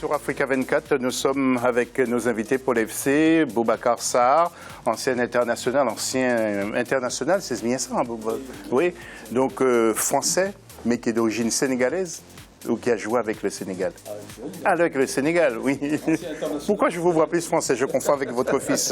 sur Africa 24, nous sommes avec nos invités pour l'FC, Boubacar Sarr, ancien international, c'est bien ça, hein, oui, donc français, mais qui est d'origine sénégalaise, ou qui a joué avec le Sénégal. Avec le Sénégal, oui. Pourquoi je vous vois plus français? Je confonds avec votre fils.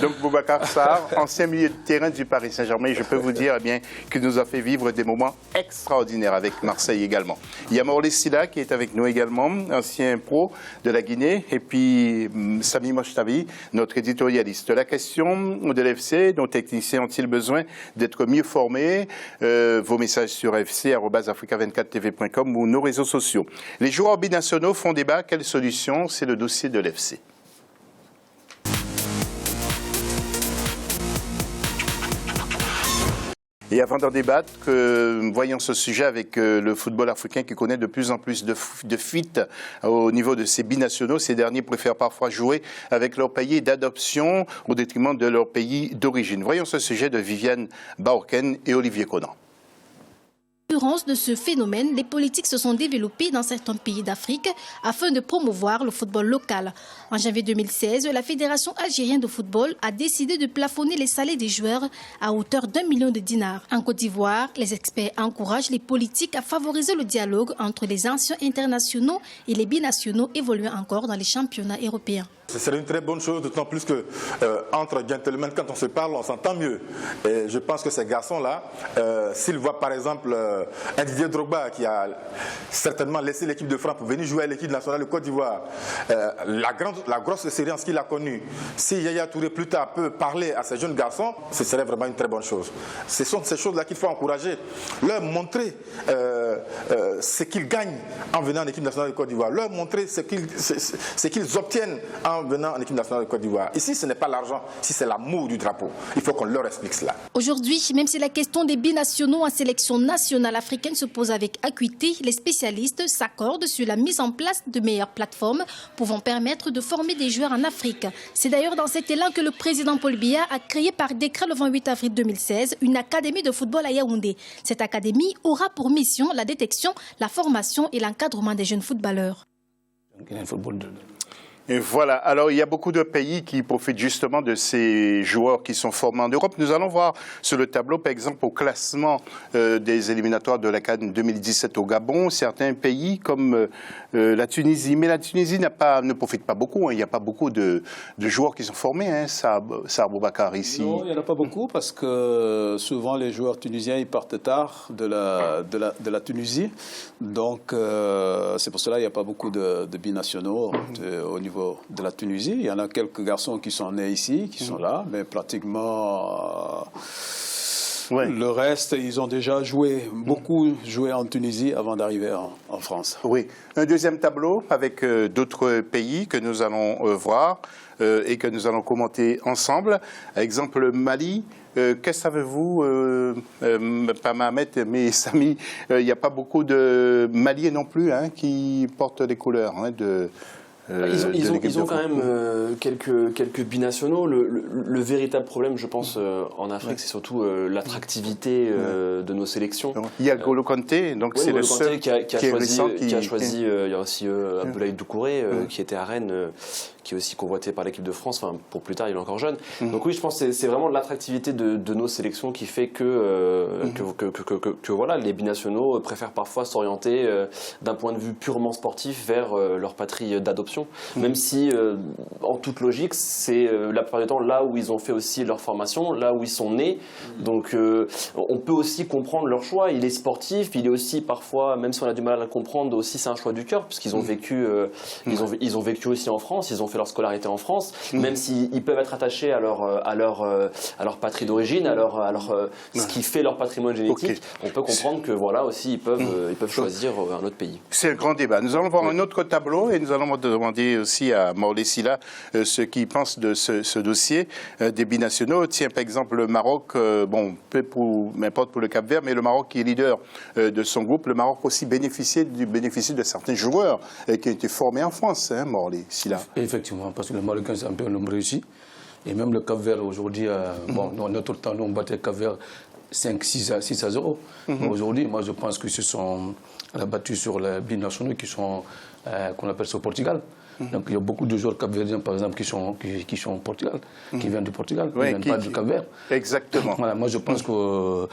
Donc Boubacar Sarr, ancien milieu de terrain du Paris Saint-Germain, je peux vous dire eh bien, qu'il nous a fait vivre des moments extraordinaires avec Marseille également. Il y a Morley Sylla qui est avec nous également, ancien pro de la Guinée, et puis Sami Mochtavi, notre éditorialiste. La question de l'FC, nos techniciens ont-ils besoin d'être mieux formés? Vos messages sur fc@africa24tv.com ou nos réseaux sociaux. Les joueurs binationaux font débat. Quelle solution? C'est le dossier de l'FC. Et avant d'en débattre, voyons ce sujet avec le football africain qui connaît de plus en plus de fuites au niveau de ces binationaux. Ces derniers préfèrent parfois jouer avec leur pays d'adoption au détriment de leur pays d'origine. Voyons ce sujet de Viviane Baorken et Olivier Conan. De ce phénomène, les politiques se sont développées dans certains pays d'Afrique afin de promouvoir le football local. En janvier 2016, la Fédération algérienne de football a décidé de plafonner les salaires des joueurs à hauteur d'1 million de dinars. En Côte d'Ivoire, les experts encouragent les politiques à favoriser le dialogue entre les anciens internationaux et les binationaux évoluant encore dans les championnats européens. Ce serait une très bonne chose, d'autant plus que entre gentlemen, quand on se parle, on s'entend mieux. Et je pense que ces garçons-là, s'ils voient par exemple un Didier Drogba qui a certainement laissé l'équipe de France pour venir jouer à l'équipe nationale de Côte d'Ivoire, la grosse expérience qu'il a connue, si Yaya Touré plus tard peut parler à ces jeunes garçons, ce serait vraiment une très bonne chose. Ce sont ces choses-là qu'il faut encourager, leur montrer ce qu'ils gagnent en venant en équipe nationale de Côte d'Ivoire, leur montrer ce qu'ils obtiennent en venant en équipe nationale de Côte d'Ivoire. Ici, ce n'est pas l'argent, ici c'est l'amour du drapeau. Il faut qu'on leur explique cela. Aujourd'hui, même si la question des binationaux en sélection nationale africaine se pose avec acuité, les spécialistes s'accordent sur la mise en place de meilleures plateformes pouvant permettre de former des joueurs en Afrique. C'est d'ailleurs dans cet élan que le président Paul Biya a créé par décret le 28 avril 2016 une académie de football à Yaoundé. Cette académie aura pour mission la détection, la formation et l'encadrement des jeunes footballeurs. Et voilà, alors il y a beaucoup de pays qui profitent justement de ces joueurs qui sont formés en Europe. Nous allons voir sur le tableau, par exemple, au classement des éliminatoires de la CAN 2017 au Gabon, certains pays comme la Tunisie. Mais la Tunisie ne profite pas beaucoup, hein. Il n'y a pas beaucoup de joueurs qui sont formés, hein, Sarr Boubacar, ici. Non, il n'y en a pas beaucoup parce que souvent les joueurs tunisiens ils partent tard de la Tunisie. Donc c'est pour cela qu'il n'y a pas beaucoup de binationaux au niveau de la Tunisie. Il y en a quelques garçons qui sont nés ici, qui sont là, mais pratiquement le reste, ils ont déjà beaucoup joué en Tunisie avant d'arriver en France. Oui. Un deuxième tableau avec d'autres pays que nous allons voir et que nous allons commenter ensemble. Exemple, Mali. Qu'est-ce que savez-vous, pas Mohamed, mais Sami, il n'y a pas beaucoup de Maliens non plus hein, qui portent les couleurs de... Ils ont quand même quelques binationaux. Le véritable problème, je pense, en Afrique, c'est surtout l'attractivité de nos sélections. Il y a Golo Kanté, donc c'est le seul qui a choisi. Il y a aussi Abdoulaye Doucouré, qui était à Rennes, qui est aussi convoité par l'équipe de France. Enfin, pour plus tard, il est encore jeune. Donc oui, je pense que c'est vraiment l'attractivité de nos sélections qui fait que voilà, les binationaux préfèrent parfois s'orienter d'un point de vue purement sportif vers leur patrie d'adoption. Même si, en toute logique, c'est la plupart du temps là où ils ont fait aussi leur formation, là où ils sont nés. Donc, on peut aussi comprendre leur choix. Il est sportif, il est aussi parfois, même si on a du mal à le comprendre, aussi c'est un choix du cœur, puisqu'ils ont vécu, ils ont vécu aussi en France, ils ont fait leur scolarité en France, même s'ils peuvent être attachés à leur patrie d'origine, à ce qui fait leur patrimoine génétique. On peut comprendre que voilà aussi ils peuvent choisir un autre pays. C'est un grand débat. Nous allons voir un autre tableau et nous allons demander aussi à Morley Sylla ce qu'il pense de ce dossier des binationaux. Tiens, par exemple, le Maroc, n'importe pour le Cap-Vert, mais le Maroc qui est leader de son groupe, le Maroc aussi bénéficie de certains joueurs qui ont été formés en France, hein, Morley Sylla. Effectivement, parce que le Marocain, c'est un peu un homme réussi. Et même le Cap-Vert, aujourd'hui, dans notre temps, on battait le Cap-Vert 5-6-0. Aujourd'hui, moi, je pense qu'ils se sont rabattus sur les binationaux qui sont qu'on appelle ça au Portugal. Donc il y a beaucoup de joueurs capverdiens, par exemple, qui sont au Portugal, qui viennent du Portugal, qui ne viennent pas du Cap-Vert. Exactement. Voilà, moi je pense que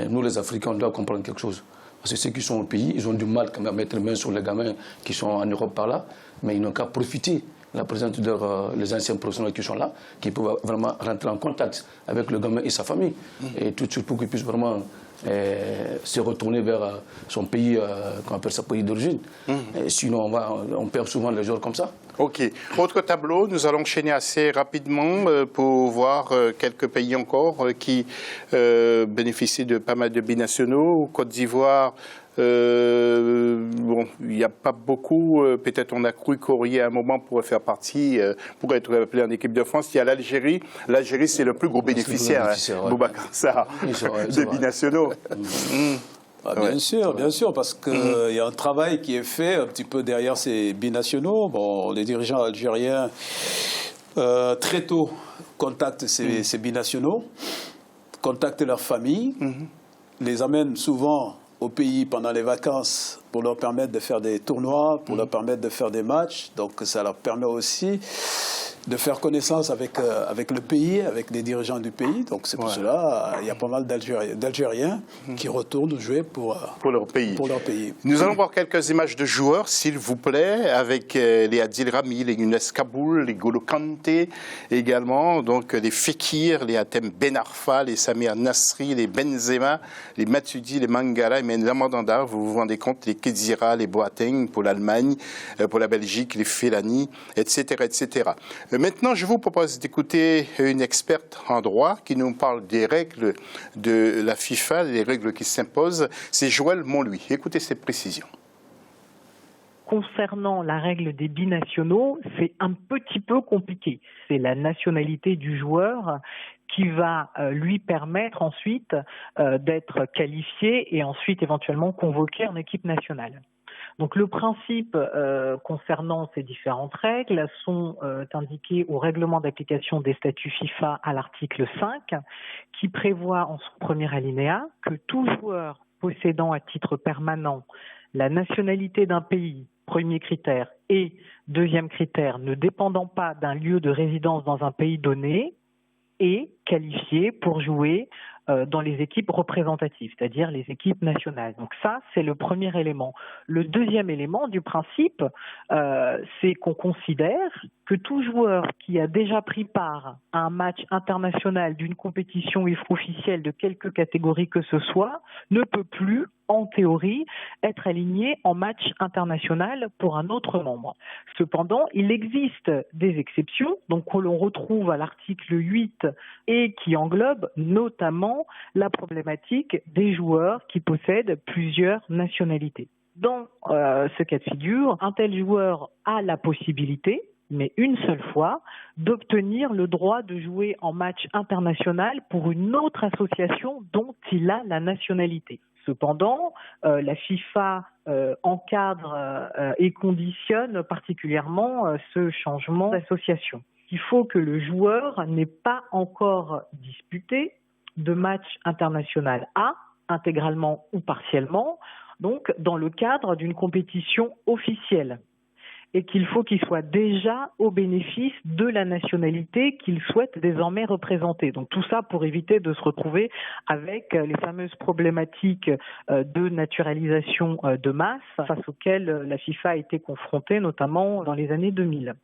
nous les Africains, on doit comprendre quelque chose. Parce que ceux qui sont au pays, ils ont du mal quand même à mettre les mains sur les gamins qui sont en Europe par là, mais ils n'ont qu'à profiter de la présence des anciens professionnels qui sont là, qui peuvent vraiment rentrer en contact avec le gamin et sa famille, et tout de suite pour qu'ils puissent vraiment se retourner vers son pays, qu'on appelle sa pays d'origine. Sinon, on perd souvent les joueurs comme ça. Ok. Autre tableau, nous allons enchaîner assez rapidement pour voir quelques pays encore qui bénéficient de pas mal de binationaux. Côte d'Ivoire, bon, il n'y a pas beaucoup. Peut-être on a cru qu'Aurier à un moment pourrait faire partie, pour être appelé en équipe de France. Il y a l'Algérie. L'Algérie, c'est le plus gros bénéficiaire, Boubacar Sarr, des binationaux. Ah, bien sûr, parce qu'il y a un travail qui est fait un petit peu derrière ces binationaux. Bon, les dirigeants algériens, très tôt, contactent ces binationaux, contactent leurs familles, les amènent souvent au pays pendant les vacances pour leur permettre de faire des tournois, pour leur permettre de faire des matchs. Donc ça leur permet aussi de faire connaissance avec le pays, avec les dirigeants du pays. Donc c'est pour cela il y a pas mal d'Algériens qui retournent jouer pour leur pays. Nous allons voir quelques images de joueurs, s'il vous plaît, avec les Adil Rami, les Younes Kaboul, les Golo Kanté également, donc les Fekir, les Hatem Ben Arfa, les Samir Nasri, les Benzema, les Matuidi, les Mangala, les Lamandanda, vous vous rendez compte, les Khedira, les Boateng pour l'Allemagne, pour la Belgique, les Fellaini, etc., etc. Maintenant, je vous propose d'écouter une experte en droit qui nous parle des règles de la FIFA, les règles qui s'imposent. C'est Joël Montlouis. Écoutez ces précisions. Concernant la règle des binationaux, c'est un petit peu compliqué. C'est la nationalité du joueur qui va lui permettre ensuite d'être qualifié et ensuite éventuellement convoqué en équipe nationale. Donc le principe concernant ces différentes règles sont indiqués au règlement d'application des statuts FIFA à l'article 5 qui prévoit en son premier alinéa que tout joueur possédant à titre permanent la nationalité d'un pays, premier critère, et deuxième critère, ne dépendant pas d'un lieu de résidence dans un pays donné, est qualifié pour jouer dans les équipes représentatives, c'est-à-dire les équipes nationales. Donc ça, c'est le premier élément. Le deuxième élément du principe, c'est qu'on considère que tout joueur qui a déjà pris part à un match international d'une compétition officielle de quelque catégorie que ce soit, ne peut plus, en théorie, être aligné en match international pour un autre membre. Cependant, il existe des exceptions, donc que l'on retrouve à l'article 8 et qui englobe notamment la problématique des joueurs qui possèdent plusieurs nationalités. Dans ce cas de figure, un tel joueur a la possibilité, mais une seule fois, d'obtenir le droit de jouer en match international pour une autre association dont il a la nationalité. Cependant, la FIFA encadre et conditionne particulièrement ce changement d'association. Il faut que le joueur n'ait pas encore disputé de match international A, intégralement ou partiellement, donc dans le cadre d'une compétition officielle, et qu'il faut qu'il soit déjà au bénéfice de la nationalité qu'il souhaite désormais représenter. Donc tout ça pour éviter de se retrouver avec les fameuses problématiques de naturalisation de masse face auxquelles la FIFA a été confrontée, notamment dans les années 2000.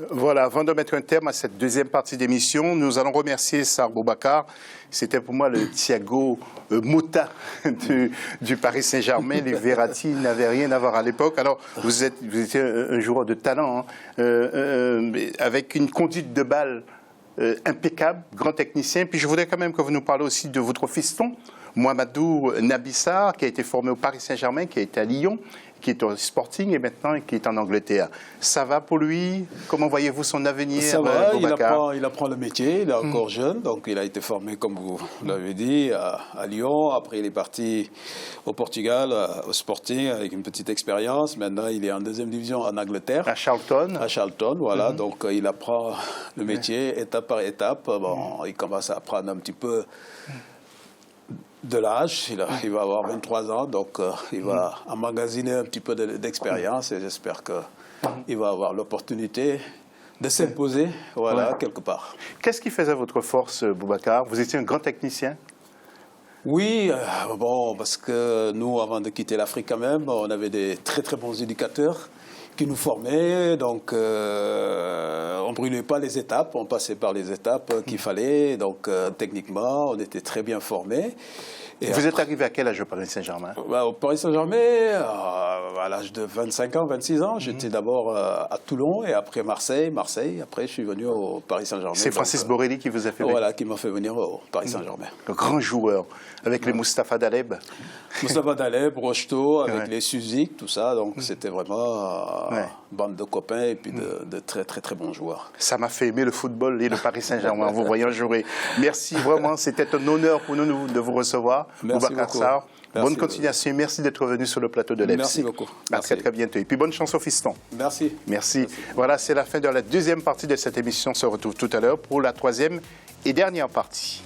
Voilà, avant de mettre un terme à cette deuxième partie d'émission, nous allons remercier Sarr Boubacar. C'était pour moi le Thiago Motta du Paris Saint-Germain. Les Verratti n'avaient rien à voir à l'époque. Alors, vous étiez un joueur de talent, avec une conduite de balle impeccable, grand technicien. Puis je voudrais quand même que vous nous parliez aussi de votre fiston, Mouhamadou Nabissar, qui a été formé au Paris Saint-Germain, qui a été à Lyon, qui est au Sporting et maintenant qui est en Angleterre. Ça va pour lui? Comment voyez-vous son avenir? Ça va, il apprend le métier, il est encore jeune, donc il a été formé, comme vous l'avez dit, à Lyon. Après, il est parti au Portugal, au Sporting, avec une petite expérience. Maintenant, il est en deuxième division en Angleterre. À Charlton. À Charlton, voilà. Donc, il apprend le métier étape par étape. Bon, il commence à apprendre un petit peu de l'âge. Il va avoir 23 ans, donc il va emmagasiner un petit peu d'expérience et j'espère qu'il va avoir l'opportunité de s'imposer, voilà, quelque part. Qu'est-ce qui faisait votre force, Boubacar? Vous étiez un grand technicien? Oui, bon, parce que nous, avant de quitter l'Afrique quand même, on avait des très très bons éducateurs qui nous formaient, donc on ne brûlait pas les étapes, on passait par les étapes qu'il fallait, donc techniquement, on était très bien formés. Et vous êtes arrivé à quel âge au Paris Saint-Germain? Au Paris Saint-Germain, à l'âge de 25 ans, 26 ans, j'étais d'abord à Toulon et après Marseille, après je suis venu au Paris Saint-Germain. C'est Francis Borrelli qui vous a fait venir? Voilà, qui m'a fait venir au Paris Saint-Germain. Un grand joueur, avec les Moustapha Daleb. Moustapha Daleb, Rocheteau, avec les Suzik, tout ça, donc c'était vraiment une bande de copains et puis de très très très bons joueurs. Ça m'a fait aimer le football et le Paris Saint-Germain en vous voyant jouer. Merci, vraiment, c'était un honneur pour nous de vous recevoir. Boubacar Sarr, bonne continuation. Merci d'être venu sur le plateau de l'FC. Merci beaucoup. À très très bientôt. Et puis bonne chance au fiston. Merci. Merci. Voilà, c'est la fin de la deuxième partie de cette émission. On se retrouve tout à l'heure pour la troisième et dernière partie.